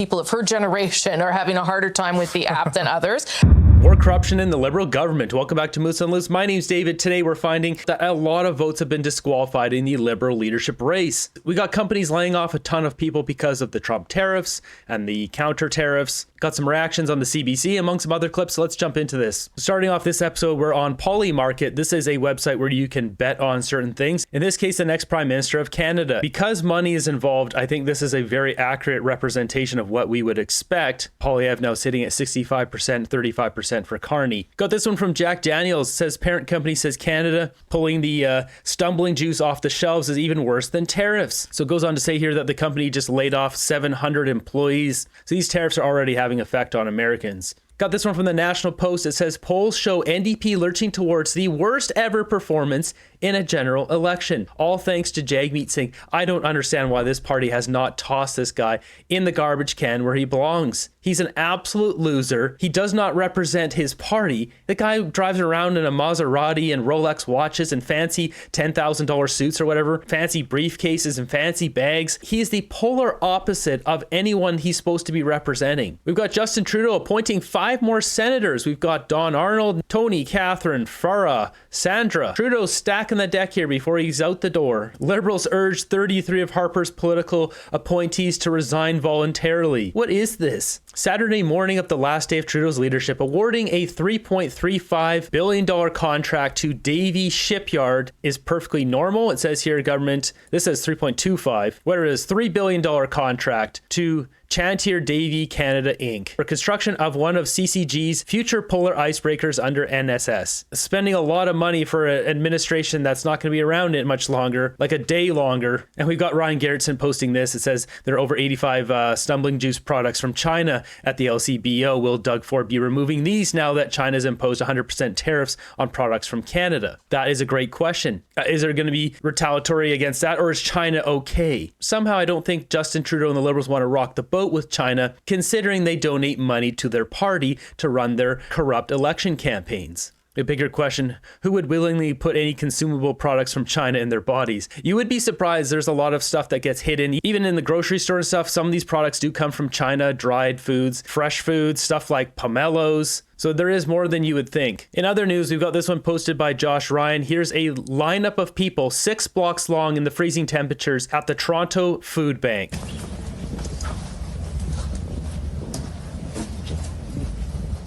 people of her generation are having a harder time with the app than others. More corruption in the Liberal government. Welcome back to Moose on Loose. My name's David. Today we're finding that a lot of votes have been disqualified in the Liberal leadership race. We got companies laying off a ton of people because of the Trump tariffs and the counter tariffs. Got some reactions on the CBC among some other clips. So let's jump into this. Starting off this episode, we're on Polymarket. This is a website where you can bet on certain things. In this case, the next Prime Minister of Canada. Because money is involved, I think this is a very accurate representation of what we would expect. Polyev now sitting at 65%, 35% for Carney. Got this one from Jack Daniels. Says parent company says Canada pulling the stumbling juice off the shelves is even worse than tariffs. So it goes on to say here that the company just laid off 700 employees. So these tariffs are already having effect on Americans. Got this one from the National Post. It says polls show NDP lurching towards the worst ever performance in a general election. All thanks to Jagmeet Singh. I don't understand why this party has not tossed this guy in the garbage can where he belongs. He's an absolute loser. He does not represent his party. The guy drives around in a Maserati and Rolex watches and fancy $10,000 suits or whatever, fancy briefcases and fancy bags. He is the polar opposite of anyone he's supposed to be representing. We've got Justin Trudeau appointing 5 more senators. We've got Don Arnold, Tony, Catherine, Farah, Sandra. Trudeau's stacking the deck here before he's out the door. Liberals urge 33 of Harper's political appointees to resign voluntarily. What is this? Saturday morning of the last day of Trudeau's leadership, awarding a $3.35 billion contract to Davie Shipyard is perfectly normal. It says here, government, this says 3.25, whereas $3 billion contract to Chantier Davie Canada Inc. for construction of one of CCG's future polar icebreakers under NSS. Spending a lot of money for an administration that's not going to be around it much longer, like a day longer. And we've got Ryan Garrettson posting this. It says there are over 85 stumbling juice products from China at the LCBO. Will Doug Ford be removing these now that China's imposed 100% tariffs on products from Canada? That is a great question. Is there going to be retaliatory against that, or is China okay? Somehow I don't think Justin Trudeau and the Liberals want to rock the boat with China, considering they donate money to their party to run their corrupt election campaigns. A bigger question, who would willingly put any consumable products from China in their bodies? You would be surprised. There's a lot of stuff that gets hidden. Even in the grocery store and stuff, some of these products do come from China, dried foods, fresh foods, stuff like pomelos. So there is more than you would think. In other news, we've got this one posted by Josh Ryan. Here's a lineup of people 6 blocks long in the freezing temperatures at the Toronto Food Bank.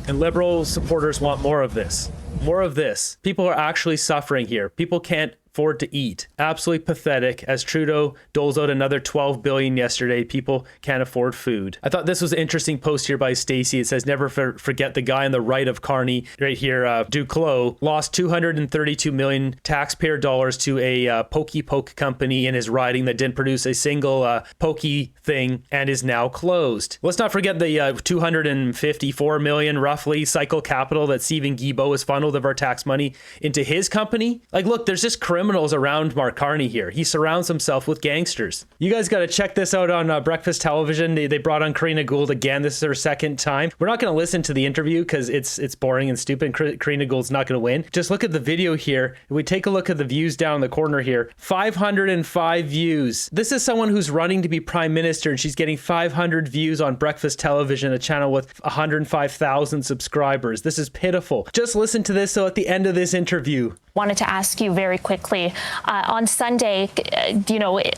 And Liberal supporters want more of this. More of this. People are actually suffering here. People can't afford to eat. Absolutely pathetic. As Trudeau doles out another $12 billion yesterday, people can't afford food. I thought this was an interesting post here by Stacey. It says, never forget the guy on the right of Carney, right here, Duclos, lost $232 million taxpayer dollars to a pokey poke company in his riding that didn't produce a single pokey thing and is now closed. Let's not forget the $254 million roughly cycle capital that Stephen Guilbeault has funneled of our tax money into his company. Like, look, there's just criminals around Mark Carney here. He surrounds himself with gangsters. You guys got to check this out on Breakfast Television. They brought on Karina Gould again. This is her second time. We're not going to listen to the interview because it's boring and stupid. Karina Gould's not going to win. Just look at the video here. If we take a look at the views down in the corner here, 505 views. This is someone who's running to be prime minister and she's getting 500 views on Breakfast Television, a channel with 105,000 subscribers. This is pitiful. Just listen to this. So at the end of this interview, wanted to ask you very quickly, on Sunday,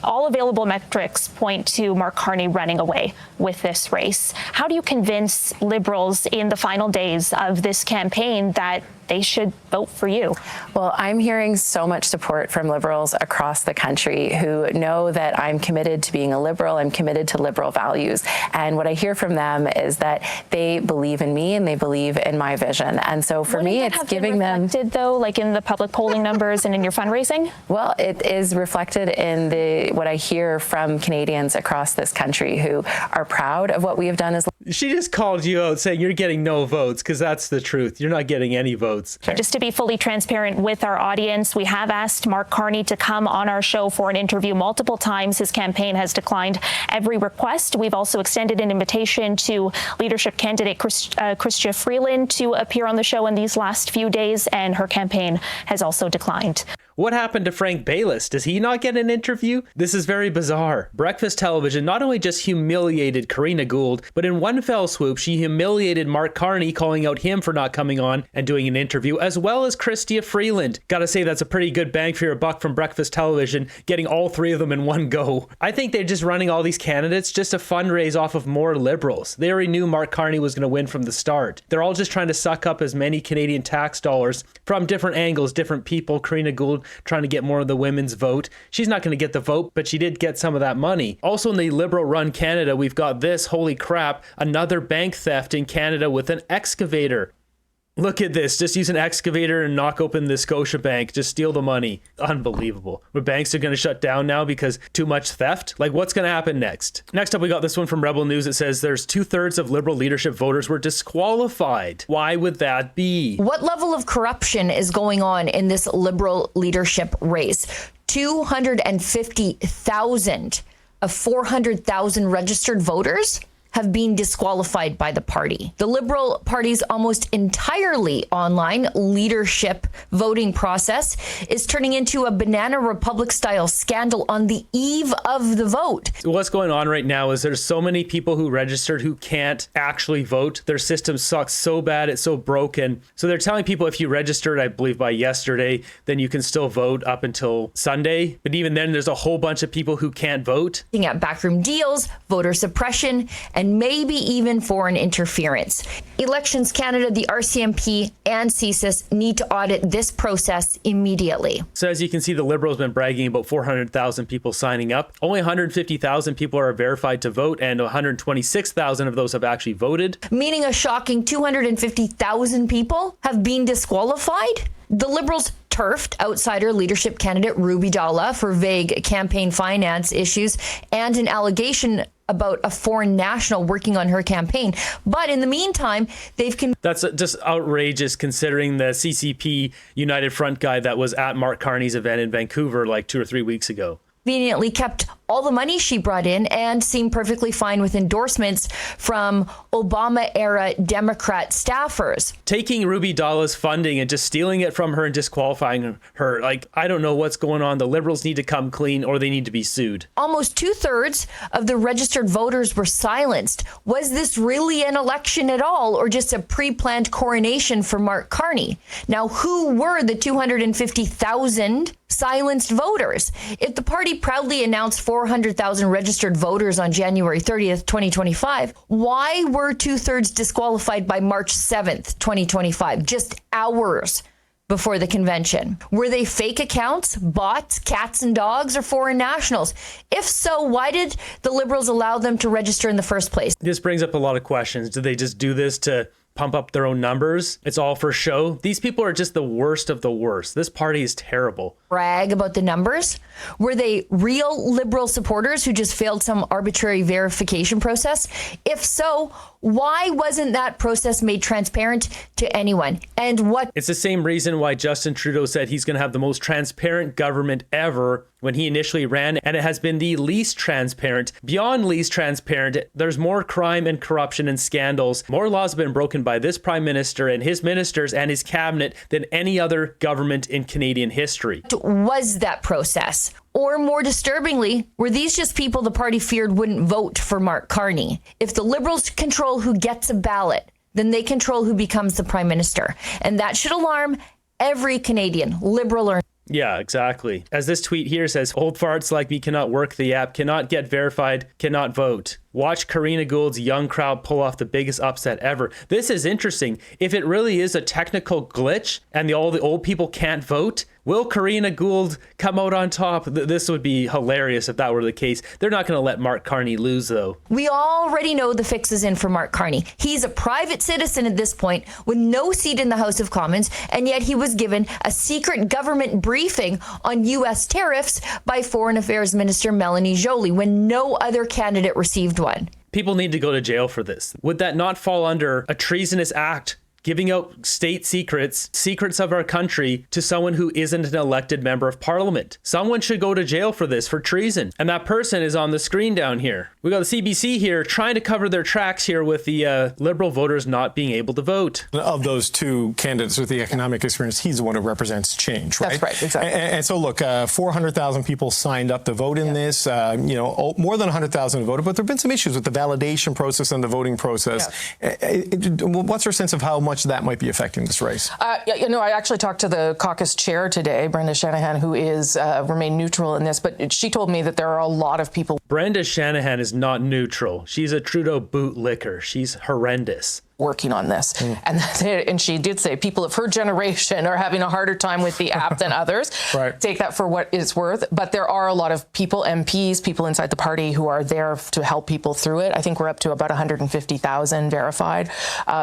all available metrics point to Mark Carney running away with this race. How do you convince Liberals in the final days of this campaign that they should vote for you? Well, I'm hearing so much support from Liberals across the country who know that I'm committed to being a Liberal. I'm committed to Liberal values. And what I hear from them is that they believe in me and they believe in my vision. And so for me, it's giving them... though, like in the public polling numbers and in your fundraising? Well, it is reflected in what I hear from Canadians across this country who are proud of what we have done as... She just called you out saying you're getting no votes, because that's the truth. You're not getting any votes. Just to be fully transparent with our audience, we have asked Mark Carney to come on our show for an interview multiple times. His campaign has declined every request. We've also extended an invitation to leadership candidate Chrystia Freeland to appear on the show in these last few days, and her campaign has also declined. What happened to Frank Bayless? Does he not get an interview? This is very bizarre. Breakfast television not only just humiliated Karina Gould, but in one fell swoop, she humiliated Mark Carney, calling out him for not coming on and doing an interview, as well as Chrystia Freeland. Gotta say, that's a pretty good bang for your buck from Breakfast television, getting all three of them in one go. I think they're just running all these candidates just to fundraise off of more Liberals. They already knew Mark Carney was going to win from the start. They're all just trying to suck up as many Canadian tax dollars from different angles, different people. Karina Gould trying to get more of the women's vote. She's not going to get the vote, but she did get some of that money. Also in the Liberal-run Canada, we've got this, holy crap, another bank theft in Canada with an excavator. Look at this, just use an excavator and knock open the Scotia Bank, just steal the money. Unbelievable. But banks are going to shut down now because too much theft? Like, what's going to happen next? Next up, we got this one from Rebel News. It says there's 2/3 of Liberal leadership voters were disqualified. Why would that be? What level of corruption is going on in this Liberal leadership race? 250,000 of 400,000 registered voters have been disqualified by the party. The Liberal Party's almost entirely online leadership voting process is turning into a Banana Republic style scandal on the eve of the vote. What's going on right now is there's so many people who registered who can't actually vote. Their system sucks so bad, it's so broken. So they're telling people if you registered, I believe by yesterday, then you can still vote up until Sunday. But even then, there's a whole bunch of people who can't vote. Looking at backroom deals, voter suppression, and maybe even foreign interference. Elections Canada, the RCMP, and CSIS need to audit this process immediately. So as you can see, the Liberals have been bragging about 400,000 people signing up. Only 150,000 people are verified to vote, and 126,000 of those have actually voted. Meaning a shocking 250,000 people have been disqualified? The Liberals turfed outsider leadership candidate Ruby Dalla for vague campaign finance issues and an allegation about a foreign national working on her campaign. But in the meantime, they've... That's just outrageous considering the CCP United Front guy that was at Mark Carney's event in Vancouver like 2 or 3 weeks ago. Conveniently kept all the money she brought in and seemed perfectly fine with endorsements from Obama-era Democrat staffers. Taking Ruby Dalla's funding and just stealing it from her and disqualifying her, like, I don't know what's going on. The Liberals need to come clean or they need to be sued. Almost 2/3 of the registered voters were silenced. Was this really an election at all or just a pre-planned coronation for Mark Carney? Now, who were the 250,000 silenced voters? If the party proudly announced 400,000 registered voters on January 30th, 2025, why were 2/3 disqualified by March 7th, 2025, just hours before the convention? Were they fake accounts, bots, cats and dogs, or foreign nationals? If so, why did the Liberals allow them to register in the first place? This brings up a lot of questions. Do they just do this to pump up their own numbers? It's all for show. These people are just the worst of the worst. This party is terrible. Brag about the numbers? Were they real Liberal supporters who just failed some arbitrary verification process? If so, why wasn't that process made transparent to anyone? And what? It's the same reason why Justin Trudeau said he's going to have the most transparent government ever when he initially ran, and it has been the least transparent. Beyond least transparent, there's more crime and corruption and scandals. More laws have been broken by this prime minister and his ministers and his cabinet than any other government in Canadian history. Was that process? Or more disturbingly, were these just people the party feared wouldn't vote for Mark Carney? If the Liberals control who gets a ballot, then they control who becomes the prime minister. And that should alarm every Canadian, Liberal or... Yeah, exactly. As this tweet here says, old farts like me cannot work the app, cannot get verified, cannot vote. Watch Karina Gould's young crowd pull off the biggest upset ever. This is interesting. If it really is a technical glitch and all the old people can't vote, will Karina Gould come out on top? This would be hilarious if that were the case. They're not going to let Mark Carney lose, though. We already know the fix is in for Mark Carney. He's a private citizen at this point with no seat in the House of Commons, and yet he was given a secret government briefing on U.S. tariffs by Foreign Affairs Minister Melanie Joly when no other candidate received one. People need to go to jail for this. Would that not fall under a treasonous act giving out state secrets of our country to someone who isn't an elected member of parliament. Someone should go to jail for this, for treason. And that person is on the screen down here. We got the CBC here trying to cover their tracks here with the Liberal voters not being able to vote. Of those two candidates with the economic experience, he's the one who represents change, right? That's right, exactly. And so look, 400,000 people signed up to vote in this. More than 100,000 voted, but there have been some issues with the validation process and the voting process. What's your sense of how much that might be affecting this race? I actually talked to the caucus chair today, Brenda Shanahan, who is remain neutral in this, but she told me that there are a lot of people. Brenda Shanahan is not neutral. She's a Trudeau bootlicker. She's horrendous. Working on this. And she did say people of her generation are having a harder time with the app than others. Right. Take that for what it's worth. But there are a lot of people, MPs, people inside the party who are there to help people through it. I think we're up to about 150,000 verified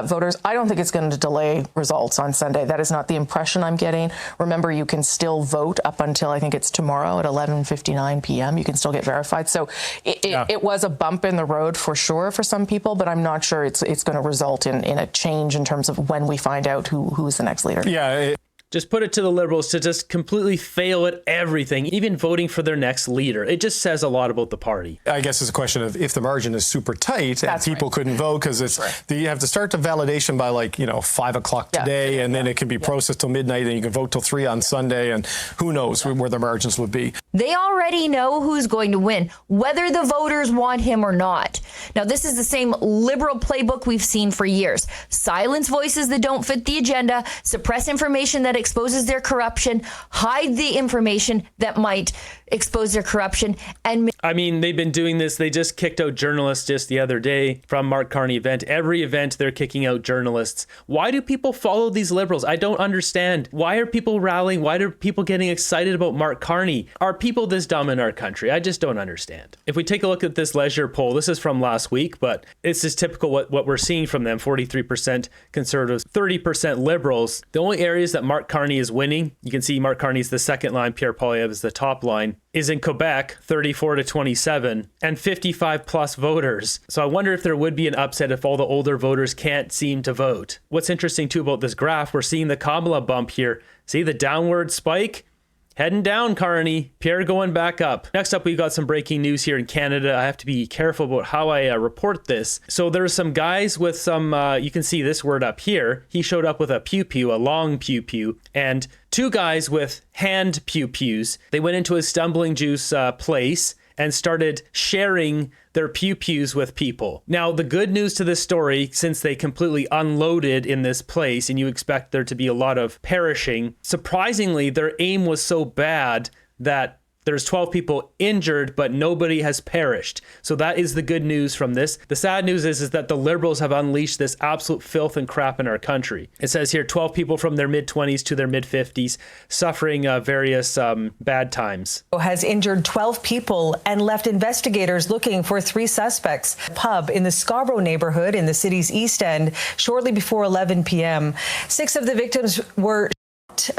voters. I don't think it's going to delay results on Sunday. That is not the impression I'm getting. Remember, you can still vote up until I think it's tomorrow at 11:59 p.m. You can still get verified. So it was a bump in the road for sure for some people, but I'm not sure it's going to result in a change in terms of when we find out who is the next leader. Yeah. Just put it to the Liberals to just completely fail at everything, even voting for their next leader. It just says a lot about the party. I guess it's a question of if the margin is super tight and people couldn't vote because you have to start the validation by 5 o'clock today, and then it can be processed till midnight, and you can vote till 3 on Sunday, and who knows where the margins would be. They already know who's going to win, whether the voters want him or not. Now, this is the same Liberal playbook we've seen for years. Silence voices that don't fit the agenda, suppress information that exposes their corruption, hide the information that might expose their corruption. And I mean, they've been doing this. They just kicked out journalists just the other day from Mark Carney event. Every event, they're kicking out journalists. Why do people follow these Liberals? I don't understand. Why are people rallying? Why are people getting excited about Mark Carney? Are people this dumb in our country? I just don't understand. If we take a look at this Leisure poll, this is from last week, but this is typical what we're seeing from them. 43% Conservatives, 30% Liberals. The only areas that Mark Carney is winning, you can see Mark Carney's the second line, Pierre Poilievre is the top line, is in Quebec, 34-27, and 55 plus voters. So I wonder if there would be an upset if all the older voters can't seem to vote. What's interesting too about this graph, we're seeing the Kamala bump here. See the downward spike? Heading down, Carney. Pierre going back up. Next up, we've got some breaking news here in Canada. I have to be careful about how I report this. So there's some guys with some, you can see this word up here. He showed up with a pew-pew, a long pew-pew, and two guys with hand pew-pews. They went into a Stumbling Juice place and started sharing their pew-pews with people. Now, the good news to this story, since they completely unloaded in this place and you expect there to be a lot of perishing, surprisingly, their aim was so bad that there's 12 people injured, but nobody has perished. So that is the good news from this. The sad news is that the Liberals have unleashed this absolute filth and crap in our country. It says here 12 people from their mid-20s to their mid-50s suffering various bad times. Has injured 12 people and left investigators looking for 3 suspects. Pub in the Scarborough neighborhood in the city's East End shortly before 11 p.m. 6 of the victims were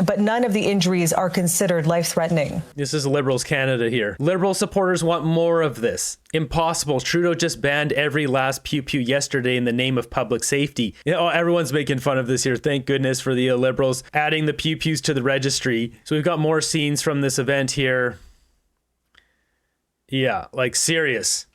but none of the injuries are considered life-threatening. This is Liberals Canada here. Liberal supporters want more of this. Impossible. Trudeau just banned every last pew-pew yesterday in the name of public safety. Everyone's making fun of this here. Thank goodness for the Liberals adding the pew-pews to the registry. So we've got more scenes from this event here. Yeah, serious.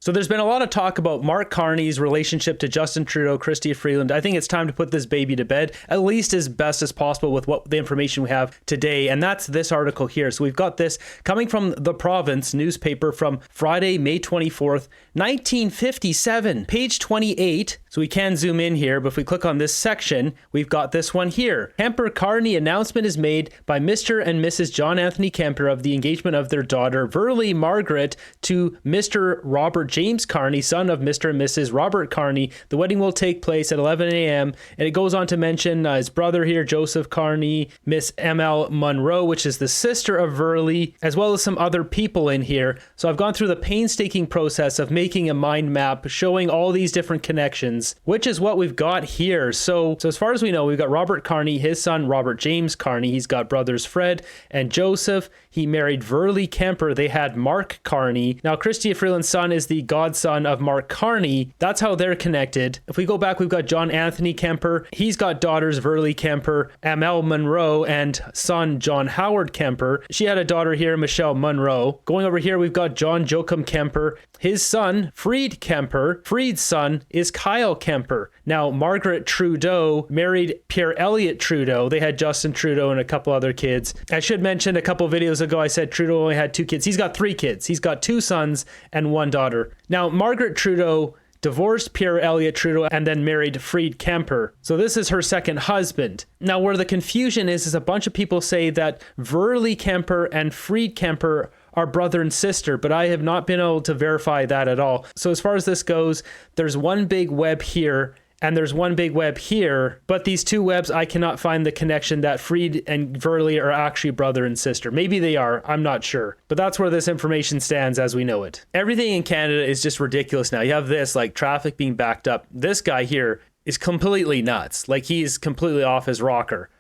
So there's been a lot of talk about Mark Carney's relationship to Justin Trudeau, Chrystia Freeland. I think it's time to put this baby to bed, at least as best as possible with what the information we have today. And that's this article here. So we've got this coming from The Province newspaper from Friday, May 24th, 1957, page 28. So we can zoom in here, but if we click on this section, we've got this one here. Kemper Carney announcement is made by Mr. and Mrs. John Anthony Kemper of the engagement of their daughter, Verley Margaret, to Mr. Robert James Carney, son of Mr. and Mrs. Robert Carney. The wedding will take place at 11 a.m. And it goes on to mention his brother here, Joseph Carney, Miss M.L. Monroe, which is the sister of Verley, as well as some other people in here. So I've gone through the painstaking process of making a mind map showing all these different connections skeletons, which is what we've got here. So as far as we know, we've got Robert Carney, his son, Robert James Carney. He's got brothers Fred and Joseph. He married Verley Kemper. They had Mark Carney. Now, Chrystia Freeland's son is the godson of Mark Carney. That's how they're connected. If we go back, we've got John Anthony Kemper. He's got daughters Verley Kemper, Amel Monroe, and son John Howard Kemper. She had a daughter here, Michelle Monroe. Going over here, we've got John Joachim Kemper. His son, Freed Kemper. Freed's son is Kyle Kemper. Now, Margaret Trudeau married Pierre Elliott Trudeau. They had Justin Trudeau and a couple other kids. I should mention a couple videos ago, I said Trudeau only had 2 kids. He's got 3 kids. He's got 2 sons and 1 daughter. Now, Margaret Trudeau divorced Pierre Elliott Trudeau and then married Freed Kemper. So this is her second husband. Now, where the confusion is a bunch of people say that Verley Kemper and Freed Kemper are brother and sister, but I have not been able to verify that at all. So as far as this goes, there's one big web here and there's one big web here, but these 2 webs, I cannot find the connection that Freed and Verley are actually brother and sister. Maybe they are, I'm not sure. But that's where this information stands as we know it. Everything in Canada is just ridiculous now. You have this, like traffic being backed up. This guy here is completely nuts. Like he's completely off his rocker.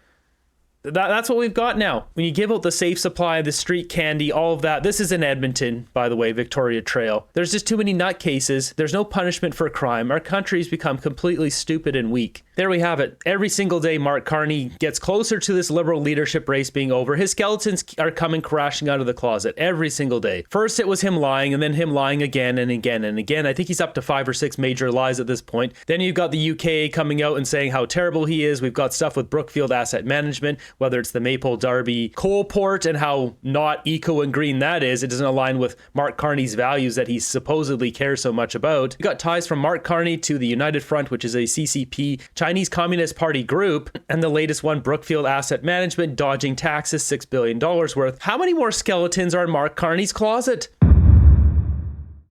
That's what we've got now. When you give out the safe supply, the street candy, all of that. This is in Edmonton, by the way, Victoria Trail. There's just too many nutcases. There's no punishment for crime. Our country's become completely stupid and weak. There we have it. Every single day, Mark Carney gets closer to this Liberal leadership race being over. His skeletons are coming crashing out of the closet every single day. First, it was him lying, and then him lying again and again and again. I think he's up to 5 or 6 major lies at this point. Then you've got the UK coming out and saying how terrible he is. We've got stuff with Brookfield Asset Management, whether it's the Maple Derby coal port and how not eco and green that is. It doesn't align with Mark Carney's values that he supposedly cares so much about. We got ties from Mark Carney to the United Front, which is a CCP Chinese Communist Party group, and the latest one, Brookfield Asset Management, dodging taxes, $6 billion worth. How many more skeletons are in Mark Carney's closet?